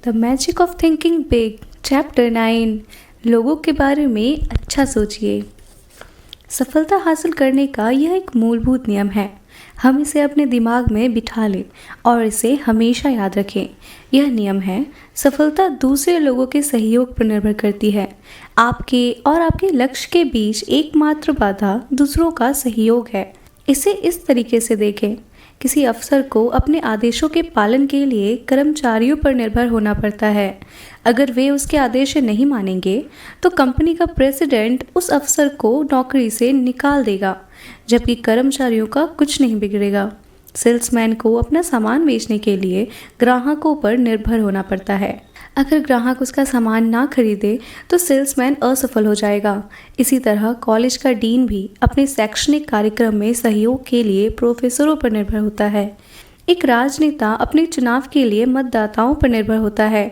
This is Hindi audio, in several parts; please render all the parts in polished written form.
The magic of thinking big, chapter 9। लोगों के बारे में अच्छा सोचिए। सफलता हासिल करने का यह एक मूलभूत नियम है। हम इसे अपने दिमाग में बिठा लें और इसे हमेशा याद रखें। यह नियम है, सफलता दूसरे लोगों के सहयोग पर निर्भर करती है। आपके और आपके लक्ष्य के बीच एकमात्र बाधा दूसरों का सहयोग है। इसे इस तरीके से देखें, किसी अफसर को अपने आदेशों के पालन के लिए कर्मचारियों पर निर्भर होना पड़ता है। अगर वे उसके आदेश नहीं मानेंगे तो कंपनी का प्रेसिडेंट उस अफसर को नौकरी से निकाल देगा, जबकि कर्मचारियों का कुछ नहीं बिगड़ेगा। सेल्समैन को अपना सामान बेचने के लिए ग्राहकों पर निर्भर होना पड़ता है। अगर ग्राहक उसका सामान ना खरीदे तो सेल्समैन असफल हो जाएगा। इसी तरह कॉलेज का डीन भी अपने शैक्षणिक कार्यक्रम में सहयोग के लिए प्रोफेसरों पर निर्भर होता है। एक राजनेता अपने चुनाव के लिए मतदाताओं पर निर्भर होता है।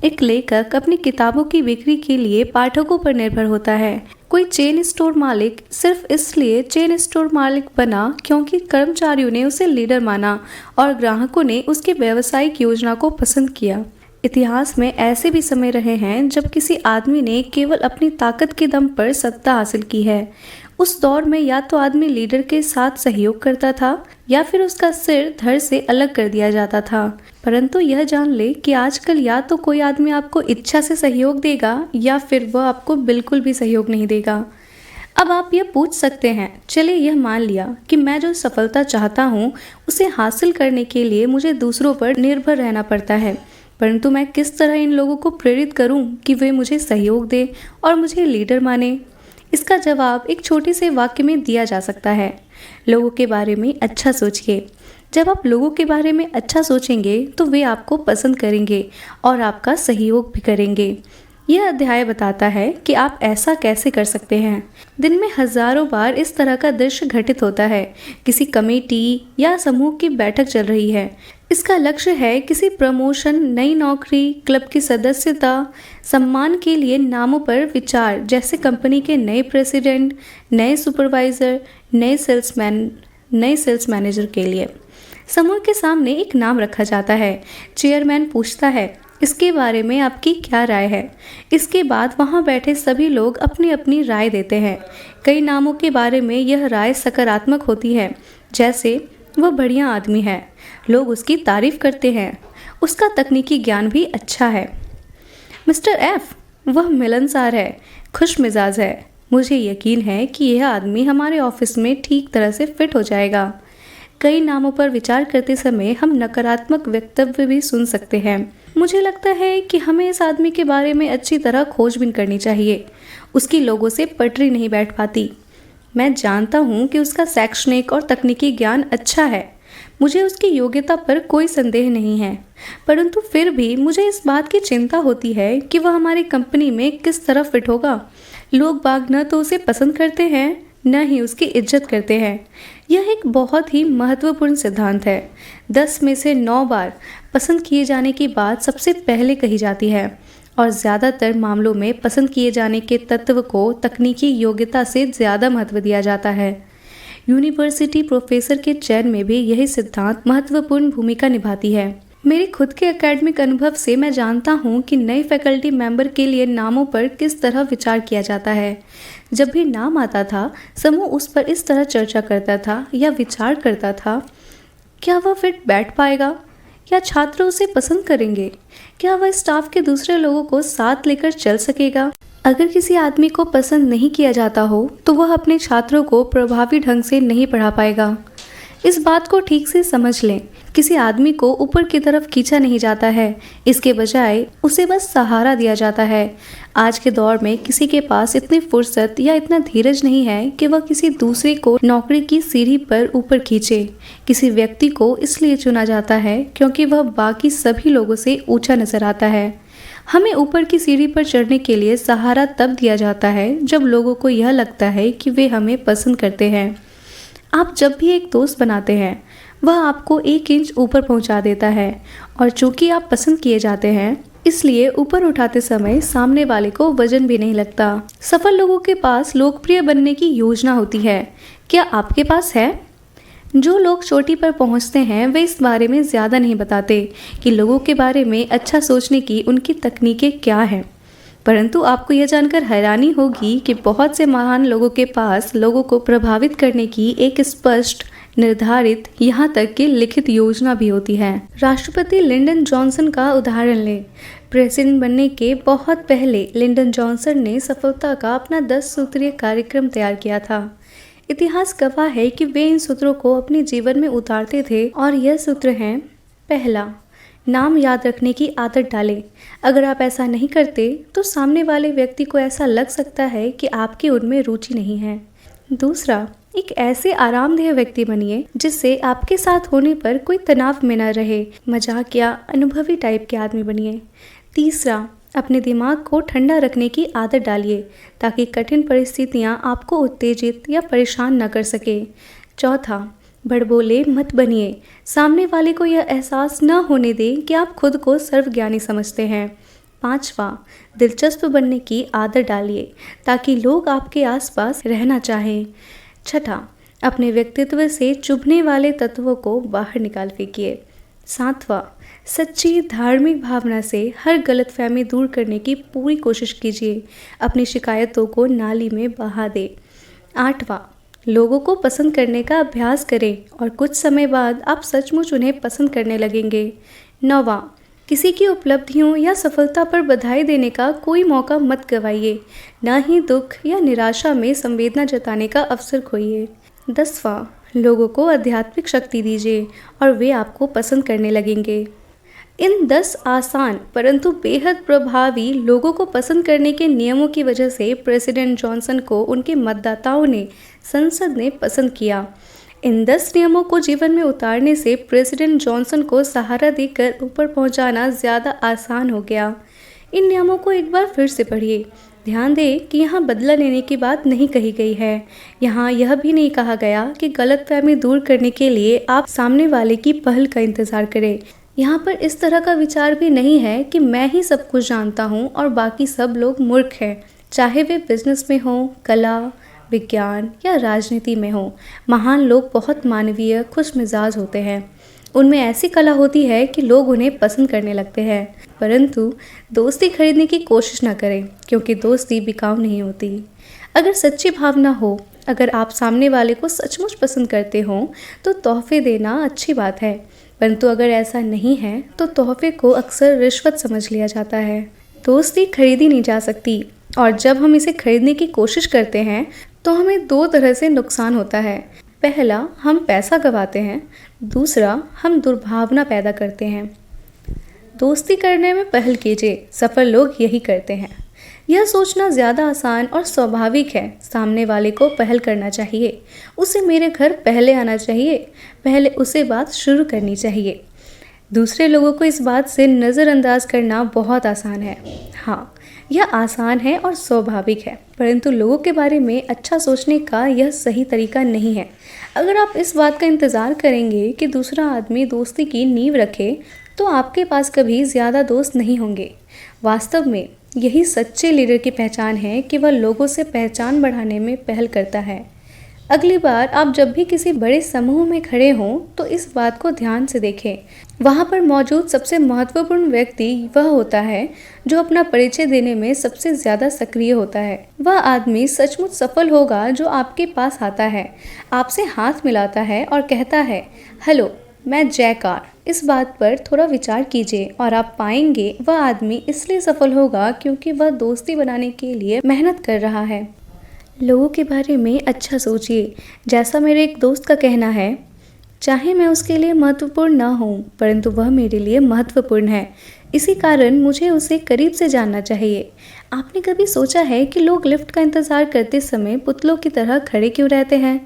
एक लेखक अपनी किताबों की बिक्री के लिए पाठकों पर निर्भर होता है। कोई चेन स्टोर मालिक सिर्फ इसलिए चेन स्टोर मालिक बना क्योंकि कर्मचारियों ने उसे लीडर माना और ग्राहकों ने उसकी व्यावसायिक योजना को पसंद किया। इतिहास में ऐसे भी समय रहे हैं जब किसी आदमी ने केवल अपनी ताकत के दम पर सत्ता हासिल की है। उस दौर में या तो आदमी लीडर के साथ सहयोग करता था या फिर उसका सिर धड़ से अलग कर दिया जाता था। परंतु यह जान ले कि आजकल या तो कोई आदमी आपको इच्छा से सहयोग देगा या फिर वह आपको बिल्कुल भी सहयोग नहीं देगा। अब आप यह पूछ सकते हैं, चलिए यह मान लिया कि मैं जो सफलता चाहता हूँ उसे हासिल करने के लिए मुझे दूसरों पर निर्भर रहना पड़ता है, परंतु मैं किस तरह इन लोगों को प्रेरित करूं कि वे मुझे सहयोग दें और मुझे लीडर माने? इसका जवाब एक छोटे से वाक्य में दिया जा सकता है। लोगों के बारे में अच्छा सोचिए। जब आप लोगों के बारे में अच्छा सोचेंगे तो वे आपको पसंद करेंगे और आपका सहयोग भी करेंगे। यह अध्याय बताता है कि आप ऐसा कैसे कर सकते हैं। दिन में हजारों बार इस तरह का दृश्य घटित होता है। किसी कमेटी या समूह की बैठक चल रही है। इसका लक्ष्य है किसी प्रमोशन, नई नौकरी, क्लब की सदस्यता, सम्मान के लिए नामों पर विचार, जैसे कंपनी के नए प्रेसिडेंट, नए सुपरवाइजर, नए सेल्स मैनेजर के लिए। समूह के सामने एक नाम रखा जाता है। चेयरमैन पूछता है, इसके बारे में आपकी क्या राय है? इसके बाद वहां बैठे सभी लोग अपनी अपनी राय देते हैं। कई नामों के बारे में यह राय सकारात्मक होती है, जैसे वह बढ़िया आदमी है, लोग उसकी तारीफ करते हैं, उसका तकनीकी ज्ञान भी अच्छा है। मिस्टर एफ, वह मिलनसार है, खुश मिजाज है, मुझे यकीन है कि यह आदमी हमारे ऑफिस में ठीक तरह से फिट हो जाएगा। कई नामों पर विचार करते समय हम नकारात्मक वक्तव्य भी सुन सकते हैं। मुझे लगता है कि हमें इस आदमी के बारे में अच्छी तरह खोजबीन करनी चाहिए। उसकी लोगों से पटरी नहीं बैठ पाती। मैं जानता हूँ कि उसका शैक्षणिक और तकनीकी ज्ञान अच्छा है, मुझे उसकी योग्यता पर कोई संदेह नहीं है, परंतु फिर भी मुझे इस बात की चिंता होती है कि वह हमारी कंपनी में किस तरह फिट होगा। लोग बाग न तो उसे पसंद करते हैं न ही उसकी इज्जत करते हैं। यह एक बहुत ही महत्वपूर्ण सिद्धांत है। 10 में से 9 बार पसंद किए जाने की बात सबसे पहले कही जाती है और ज़्यादातर मामलों में पसंद किए जाने के तत्व को तकनीकी योग्यता से ज़्यादा महत्व दिया जाता है। यूनिवर्सिटी प्रोफेसर के चयन में भी यही सिद्धांत महत्वपूर्ण भूमिका निभाती है। मेरे खुद के एकेडमिक अनुभव से मैं जानता हूँ कि नए फैकल्टी मेंबर के लिए नामों पर किस तरह विचार किया जाता है। जब भी नाम आता था, समूह उस पर इस तरह चर्चा करता था या विचार करता था, क्या वह फिट बैठ पाएगा? क्या छात्र उसे पसंद करेंगे? क्या वह स्टाफ के दूसरे लोगों को साथ लेकर चल सकेगा? अगर किसी आदमी को पसंद नहीं किया जाता हो तो वह अपने छात्रों को प्रभावी ढंग से नहीं पढ़ा पाएगा। इस बात को ठीक से समझ लें। किसी आदमी को ऊपर की तरफ खींचा नहीं जाता है, इसके बजाय उसे बस सहारा दिया जाता है। आज के दौर में किसी के पास इतनी फुर्सत या इतना धीरज नहीं है कि वह किसी दूसरे को नौकरी की सीढ़ी पर ऊपर खींचे। किसी व्यक्ति को इसलिए चुना जाता है क्योंकि वह बाकी सभी लोगों से ऊंचा नजर आता है। हमें ऊपर की सीढ़ी पर चढ़ने के लिए सहारा तब दिया जाता है जब लोगों को यह लगता है कि वे हमें पसंद करते हैं। आप जब भी एक दोस्त बनाते हैं, वह आपको 1 इंच ऊपर पहुंचा देता है, और चूंकि आप पसंद किए जाते हैं इसलिए ऊपर उठाते समय सामने वाले को वजन भी नहीं लगता। सफल लोगों के पास लोकप्रिय बनने की योजना होती है। क्या आपके पास है? जो लोग चोटी पर पहुंचते हैं वे इस बारे में ज़्यादा नहीं बताते कि लोगों के बारे में अच्छा सोचने की उनकी तकनीकें क्या हैं। परंतु आपको यह जानकर हैरानी होगी कि बहुत से महान लोगों के पास लोगों को प्रभावित करने की एक स्पष्ट, निर्धारित, यहाँ तक कि लिखित योजना भी होती है। राष्ट्रपति लिंडन जॉनसन का उदाहरण लें। प्रेसिडेंट बनने के बहुत पहले लिंडन जॉनसन ने सफलता का अपना 10 सूत्रीय कार्यक्रम तैयार किया था। इतिहास गवाह है कि वे इन सूत्रों को अपने जीवन में उतारते थे और यह सूत्र हैं: पहला, नाम याद रखने की आदत डालें। अगर आप ऐसा नहीं करते तो सामने वाले व्यक्ति को ऐसा लग सकता है कि आपकी उनमें रुचि नहीं है। दूसरा, एक ऐसे आरामदेह व्यक्ति बनिए जिससे आपके साथ होने पर कोई तनाव में न रहे। मजाक या अनुभवी टाइप के आदमी बनिए। तीसरा, अपने दिमाग को ठंडा रखने की आदत डालिए ताकि कठिन परिस्थितियां आपको उत्तेजित या परेशान न कर सके। चौथा, बड़बोले मत बनिए। सामने वाले को यह एहसास न होने दें कि आप खुद को सर्वज्ञानी समझते हैं। पांचवा, दिलचस्प बनने की आदत डालिए ताकि लोग आपके आसपास रहना चाहें। छठा, अपने व्यक्तित्व से चुभने वाले तत्वों को बाहर निकाल फेंकिए। सातवां, सच्ची धार्मिक भावना से हर गलतफहमी दूर करने की पूरी कोशिश कीजिए। अपनी शिकायतों को नाली में बहा दें। आठवां, लोगों को पसंद करने का अभ्यास करें और कुछ समय बाद आप सचमुच उन्हें पसंद करने लगेंगे। नौवां, किसी की उपलब्धियों या सफलता पर बधाई देने का कोई मौका मत गंवाइए, न ही दुख या निराशा में संवेदना जताने का अवसर खोइए। 10वां, लोगों को आध्यात्मिक शक्ति दीजिए और वे आपको पसंद करने लगेंगे। इन 10 आसान परंतु बेहद प्रभावी लोगों को पसंद करने के नियमों की वजह से प्रेसिडेंट जॉनसन को उनके मतदाताओं ने, संसद ने पसंद किया। इन 10 नियमों को जीवन में उतारने से प्रेसिडेंट जॉनसन को सहारा देकर ऊपर पहुंचाना ज़्यादा आसान हो गया। इन नियमों को एक बार फिर से पढ़िए। ध्यान दें कि यहाँ बदला लेने की बात नहीं कही गई है। यहाँ यह भी नहीं कहा गया कि गलतफहमी दूर करने के लिए आप सामने वाले की पहल का इंतज़ार करें। यहाँ पर इस तरह का विचार भी नहीं है कि मैं ही सब कुछ जानता हूँ और बाकी सब लोग मूर्ख हैं। चाहे वे बिजनेस में हों, कला, विज्ञान या राजनीति में हों, महान लोग बहुत मानवीय, खुश मिजाज होते हैं। उनमें ऐसी कला होती है कि लोग उन्हें पसंद करने लगते हैं। परंतु दोस्ती खरीदने की कोशिश न करें, क्योंकि दोस्ती बिकाऊ नहीं होती। अगर सच्ची भावना हो, अगर आप सामने वाले को सचमुच पसंद करते हो तो तोहफे देना अच्छी बात है। परंतु अगर ऐसा नहीं है तो तोहफे को अक्सर रिश्वत समझ लिया जाता है। दोस्ती खरीदी नहीं जा सकती, और जब हम इसे खरीदने की कोशिश करते हैं तो हमें 2 तरह से नुकसान होता है। पहला, हम पैसा गंवाते हैं। दूसरा, हम दुर्भावना पैदा करते हैं। दोस्ती करने में पहल कीजिए, सफल लोग यही करते हैं। यह सोचना ज़्यादा आसान और स्वाभाविक है। सामने वाले को पहल करना चाहिए, उसे मेरे घर पहले आना चाहिए, पहले उसे बात शुरू करनी चाहिए। दूसरे लोगों को इस बात से नज़रअंदाज करना बहुत आसान है। हाँ, यह आसान है और स्वाभाविक है, परंतु लोगों के बारे में अच्छा सोचने का यह सही तरीका नहीं है। अगर आप इस बात का इंतज़ार करेंगे कि दूसरा आदमी दोस्ती की नींव रखे, तो आपके पास कभी ज़्यादा दोस्त नहीं होंगे। वास्तव में यही सच्चे लीडर की पहचान है कि वह लोगों से पहचान बढ़ाने में पहल करता है। अगली बार आप जब भी किसी बड़े समूह में खड़े हों तो इस बात को ध्यान से देखें। वहाँ पर मौजूद सबसे महत्वपूर्ण व्यक्ति वह होता है जो अपना परिचय देने में सबसे ज़्यादा सक्रिय होता है। वह आदमी सचमुच सफल होगा जो आपके पास आता है, आपसे हाथ मिलाता है और कहता है, हेलो, मैं जयकार। इस बात पर थोड़ा विचार कीजिए और आप पाएंगे वह आदमी इसलिए सफल होगा क्योंकि वह दोस्ती बनाने के लिए मेहनत कर रहा है। लोगों के बारे में अच्छा सोचिए। जैसा मेरे एक दोस्त का कहना है, चाहे मैं उसके लिए महत्वपूर्ण ना हूँ, परंतु वह मेरे लिए महत्वपूर्ण है। इसी कारण मुझे उसे करीब से जानना चाहिए। आपने कभी सोचा है कि लोग लिफ्ट का इंतज़ार करते समय पुतलों की तरह खड़े क्यों रहते हैं?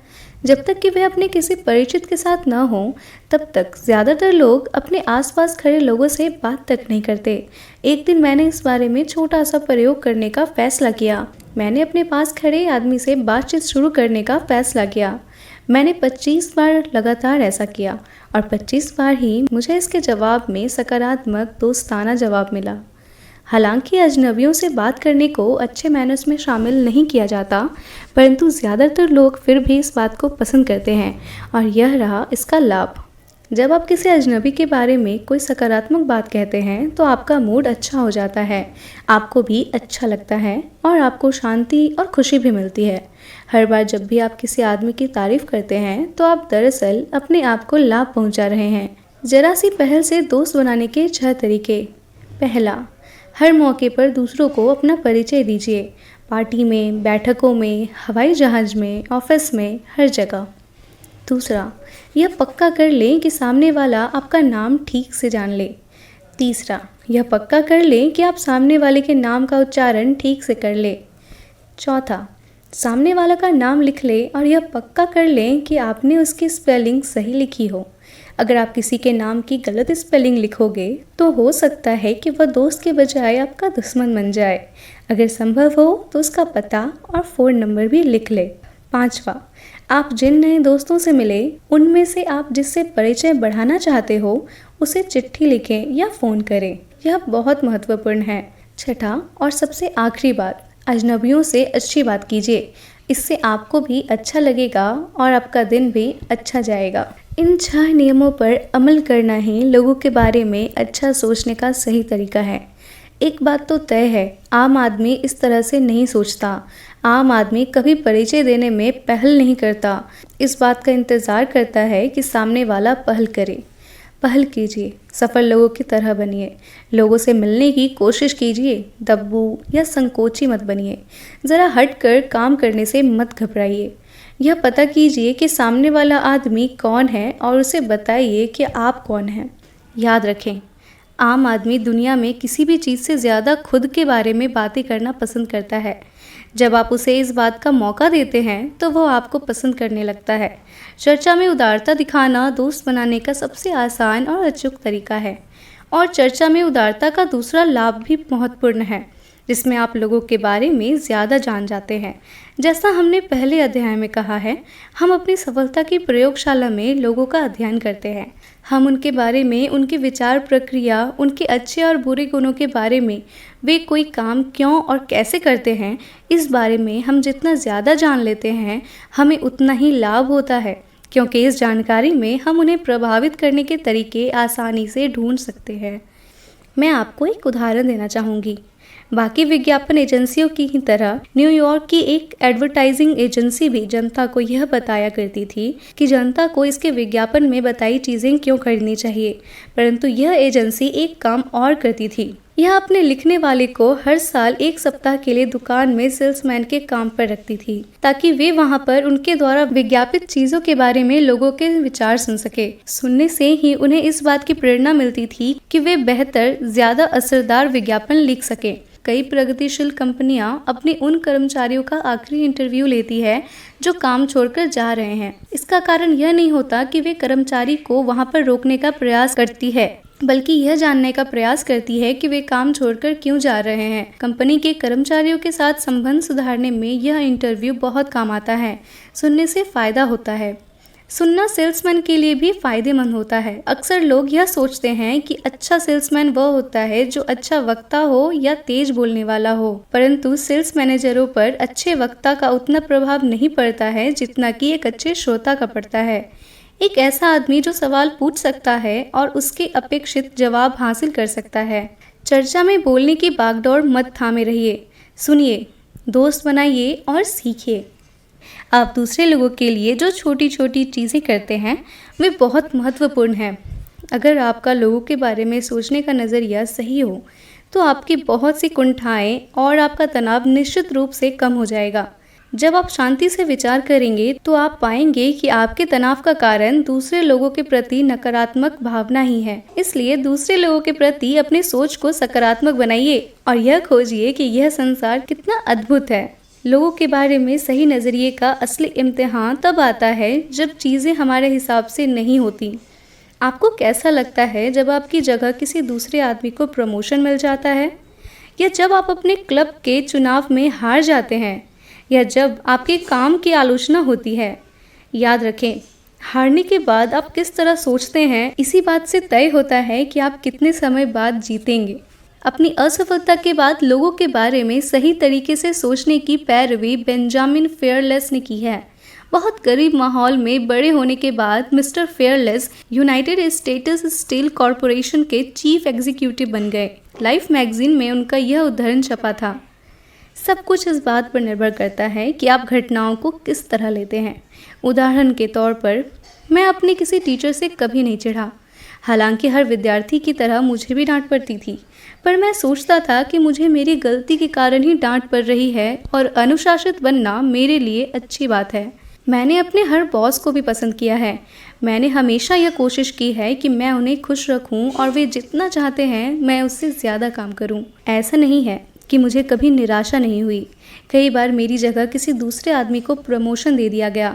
जब तक कि वे अपने किसी परिचित के साथ ना हों, तब तक ज़्यादातर लोग अपने आसपास खड़े लोगों से बात तक नहीं करते। एक दिन मैंने इस बारे में छोटा सा प्रयोग करने का फैसला किया। मैंने अपने पास खड़े आदमी से बातचीत शुरू करने का फैसला किया। मैंने 25 बार लगातार ऐसा किया और 25 बार ही मुझे इसके जवाब में सकारात्मक दोस्ताना जवाब मिला। हालांकि अजनबियों से बात करने को अच्छे मैनर्स में शामिल नहीं किया जाता, परंतु ज़्यादातर लोग फिर भी इस बात को पसंद करते हैं और यह रहा इसका लाभ। जब आप किसी अजनबी के बारे में कोई सकारात्मक बात कहते हैं तो आपका मूड अच्छा हो जाता है, आपको भी अच्छा लगता है और आपको शांति और खुशी भी मिलती है। हर बार जब भी आप किसी आदमी की तारीफ करते हैं तो आप दरअसल अपने आप को लाभ पहुंचा रहे हैं। जरा सी पहल से दोस्त बनाने के 6 तरीके। पहला, हर मौके पर दूसरों को अपना परिचय दीजिए। पार्टी में, बैठकों में, हवाई जहाज़ में, ऑफिस में, हर जगह। दूसरा, यह पक्का कर लें कि सामने वाला आपका नाम ठीक से जान ले। तीसरा, यह पक्का कर लें कि आप सामने वाले के नाम का उच्चारण ठीक से कर ले। चौथा, सामने वाला का नाम लिख ले और यह पक्का कर लें कि आपने उसकी स्पेलिंग सही लिखी हो। अगर आप किसी के नाम की गलत स्पेलिंग लिखोगे तो हो सकता है कि वह दोस्त के बजाय आपका दुश्मन बन जाए। अगर संभव हो तो उसका पता और फ़ोन नंबर भी लिख ले। पांचवा, आप जिन नए दोस्तों से मिले उनमें से आप जिससे परिचय बढ़ाना चाहते हो उसे चिट्ठी लिखें या फ़ोन करें, यह बहुत महत्वपूर्ण है। छठा और सबसे आखिरी बात, अजनबियों से अच्छी बात कीजिए। इससे आपको भी अच्छा लगेगा और आपका दिन भी अच्छा जाएगा। इन 6 नियमों पर अमल करना ही लोगों के बारे में अच्छा सोचने का सही तरीका है। एक बात तो तय है, आम आदमी इस तरह से नहीं सोचता। आम आदमी कभी परिचय देने में पहल नहीं करता, इस बात का इंतज़ार करता है कि सामने वाला पहल करे। पहल कीजिए, सफल लोगों की तरह बनिए, लोगों से मिलने की कोशिश कीजिए, दब्बू या संकोची मत बनिए। ज़रा हट कर काम करने से मत घबराइए। यह पता कीजिए कि सामने वाला आदमी कौन है और उसे बताइए कि आप कौन हैं। याद रखें, आम आदमी दुनिया में किसी भी चीज़ से ज़्यादा खुद के बारे में बातें करना पसंद करता है। जब आप उसे इस बात का मौका देते हैं तो वह आपको पसंद करने लगता है। चर्चा में उदारता दिखाना दोस्त बनाने का सबसे आसान और अचूक तरीका है। और चर्चा में उदारता का दूसरा लाभ भी महत्वपूर्ण है, जिसमें आप लोगों के बारे में ज़्यादा जान जाते हैं। जैसा हमने पहले अध्याय में कहा है, हम अपनी सफलता की प्रयोगशाला में लोगों का अध्ययन करते हैं। हम उनके बारे में, उनकी विचार प्रक्रिया, उनके अच्छे और बुरे गुणों के बारे में, वे कोई काम क्यों और कैसे करते हैं, इस बारे में हम जितना ज़्यादा जान लेते हैं हमें उतना ही लाभ होता है, क्योंकि इस जानकारी में हम उन्हें प्रभावित करने के तरीके आसानी से ढूंढ सकते हैं। मैं आपको एक उदाहरण देना चाहूँगी। बाकी विज्ञापन एजेंसियों की ही तरह न्यूयॉर्क की एक एडवर्टाइजिंग एजेंसी भी जनता को यह बताया करती थी कि जनता को इसके विज्ञापन में बताई चीज़ें क्यों खरीदनी चाहिए, परंतु यह एजेंसी एक काम और करती थी। यह अपने लिखने वाले को हर साल 1 सप्ताह के लिए दुकान में सेल्समैन के काम पर रखती थी, ताकि वे वहां पर उनके द्वारा विज्ञापित चीजों के बारे में लोगों के विचार सुन सके। सुनने से ही उन्हें इस बात की प्रेरणा मिलती थी कि वे बेहतर, ज्यादा असरदार विज्ञापन लिख सके। कई प्रगतिशील कंपनियां अपने उन कर्मचारियों का आखिरी इंटरव्यू लेती है जो काम छोड़कर जा रहे हैं। इसका कारण यह नहीं होता कि वे कर्मचारी को वहां पर रोकने का प्रयास करती है, बल्कि यह जानने का प्रयास करती है कि वे काम छोड़कर क्यों जा रहे हैं। कंपनी के कर्मचारियों के साथ संबंध सुधारने में यह इंटरव्यू बहुत काम आता है। सुनने से फायदा होता है। सुनना सेल्समैन के लिए भी फायदेमंद होता है। अक्सर लोग यह सोचते हैं कि अच्छा सेल्समैन वह होता है जो अच्छा वक्ता हो या तेज बोलने वाला हो, परंतु सेल्स मैनेजरों पर अच्छे वक्ता का उतना प्रभाव नहीं पड़ता है जितना कि एक अच्छे श्रोता का पड़ता है। एक ऐसा आदमी जो सवाल पूछ सकता है और उसके अपेक्षित जवाब हासिल कर सकता है। चर्चा में बोलने की बागडोर मत थामे रहिए। सुनिए, दोस्त बनाइए और सीखिए। आप दूसरे लोगों के लिए जो छोटी छोटी चीज़ें करते हैं वे बहुत महत्वपूर्ण हैं। अगर आपका लोगों के बारे में सोचने का नज़रिया सही हो तो आपकी बहुत सी कुंठाएं और आपका तनाव निश्चित रूप से कम हो जाएगा। जब आप शांति से विचार करेंगे तो आप पाएंगे कि आपके तनाव का कारण दूसरे लोगों के प्रति नकारात्मक भावना ही है। इसलिए दूसरे लोगों के प्रति अपनी सोच को सकारात्मक बनाइए और यह खोजिए कि यह संसार कितना अद्भुत है। लोगों के बारे में सही नज़रिए का असली इम्तिहान तब आता है जब चीज़ें हमारे हिसाब से नहीं होती। आपको कैसा लगता है जब आपकी जगह किसी दूसरे आदमी को प्रमोशन मिल जाता है, या जब आप अपने क्लब के चुनाव में हार जाते हैं, या जब आपके काम की आलोचना होती है? याद रखें, हारने के बाद आप किस तरह सोचते हैं इसी बात से तय होता है कि आप कितने समय बाद जीतेंगे। अपनी असफलता के बाद लोगों के बारे में सही तरीके से सोचने की पैरवी बेंजामिन फेयरलेस ने की है। बहुत गरीब माहौल में बड़े होने के बाद mister fearless United states steel corporation के चीफ एग्जीक्यूटिव बन गए। लाइफ मैगजीन में उनका यह उद्धरण छपा था। सब कुछ इस बात पर निर्भर करता है कि आप घटनाओं को किस तरह लेते हैं। उदाहरण के तौर पर, मैं अपने किसी टीचर से कभी नहीं चिढ़ा। हालांकि हर विद्यार्थी की तरह मुझे भी डांट पड़ती थी, पर मैं सोचता था कि मुझे मेरी गलती के कारण ही डांट पड़ रही है और अनुशासित बनना मेरे लिए अच्छी बात है। मैंने अपने हर बॉस को भी पसंद किया है। मैंने हमेशा यह कोशिश की है कि मैं उन्हें खुश रखूं और वे जितना चाहते हैं मैं उससे ज़्यादा काम करूं। ऐसा नहीं है कि मुझे कभी निराशा नहीं हुई। कई बार मेरी जगह किसी दूसरे आदमी को प्रमोशन दे दिया गया,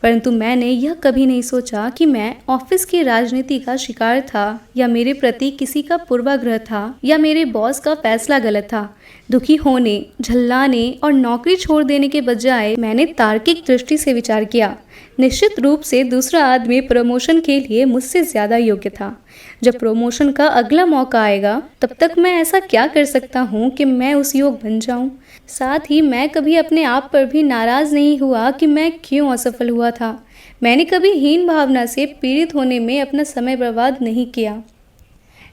परंतु मैंने यह कभी नहीं सोचा कि मैं ऑफिस की राजनीति का शिकार था या मेरे प्रति किसी का पूर्वाग्रह था या मेरे बॉस का फैसला गलत था। दुखी होने, झल्लाने और नौकरी छोड़ देने के बजाय मैंने तार्किक दृष्टि से विचार किया। निश्चित रूप से दूसरा आदमी प्रमोशन के लिए मुझसे ज़्यादा योग्य था। जब प्रमोशन का अगला मौका आएगा तब तक मैं ऐसा क्या कर सकता हूँ कि मैं उस योग बन जाऊँ। साथ ही मैं कभी अपने आप पर भी नाराज़ नहीं हुआ कि मैं क्यों असफल हुआ था। मैंने कभी हीन भावना से पीड़ित होने में अपना समय बर्बाद नहीं किया।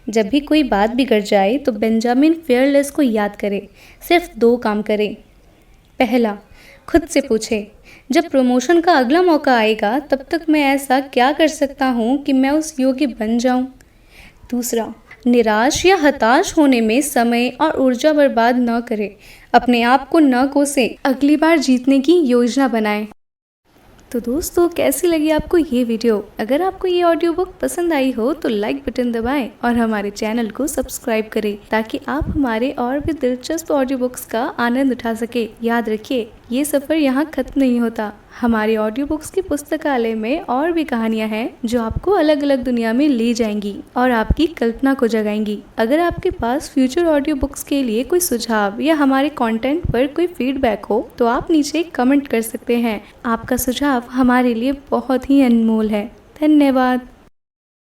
जब भी कोई बात बिगड़ जाए तो बेंजामिन फेयरलेस को याद करें। सिर्फ 2 काम करें। पहला, खुद से पूछें, जब प्रमोशन का अगला मौका आएगा तब तक मैं ऐसा क्या कर सकता हूँ कि मैं उस योग्य बन जाऊँ। दूसरा, निराश या हताश होने में समय और ऊर्जा बर्बाद न करें। अपने आप को न कोसें, अगली बार जीतने की योजना बनाएं। तो दोस्तों, कैसी लगी आपको ये वीडियो? अगर आपको ये ऑडियो बुक पसंद आई हो तो लाइक बटन दबाएं और हमारे चैनल को सब्सक्राइब करें ताकि आप हमारे और भी दिलचस्प ऑडियो बुक्स का आनंद उठा सके। याद रखिए, ये सफ़र यहाँ खत्म नहीं होता। हमारे ऑडियो बुक्स की पुस्तकालय में और भी कहानियाँ हैं जो आपको अलग अलग दुनिया में ले जाएंगी और आपकी कल्पना को जगाएंगी। अगर आपके पास फ्यूचर ऑडियो बुक्स के लिए कोई सुझाव या हमारे कंटेंट पर कोई फीडबैक हो तो आप नीचे कमेंट कर सकते हैं। आपका सुझाव हमारे लिए बहुत ही अनमोल है। धन्यवाद।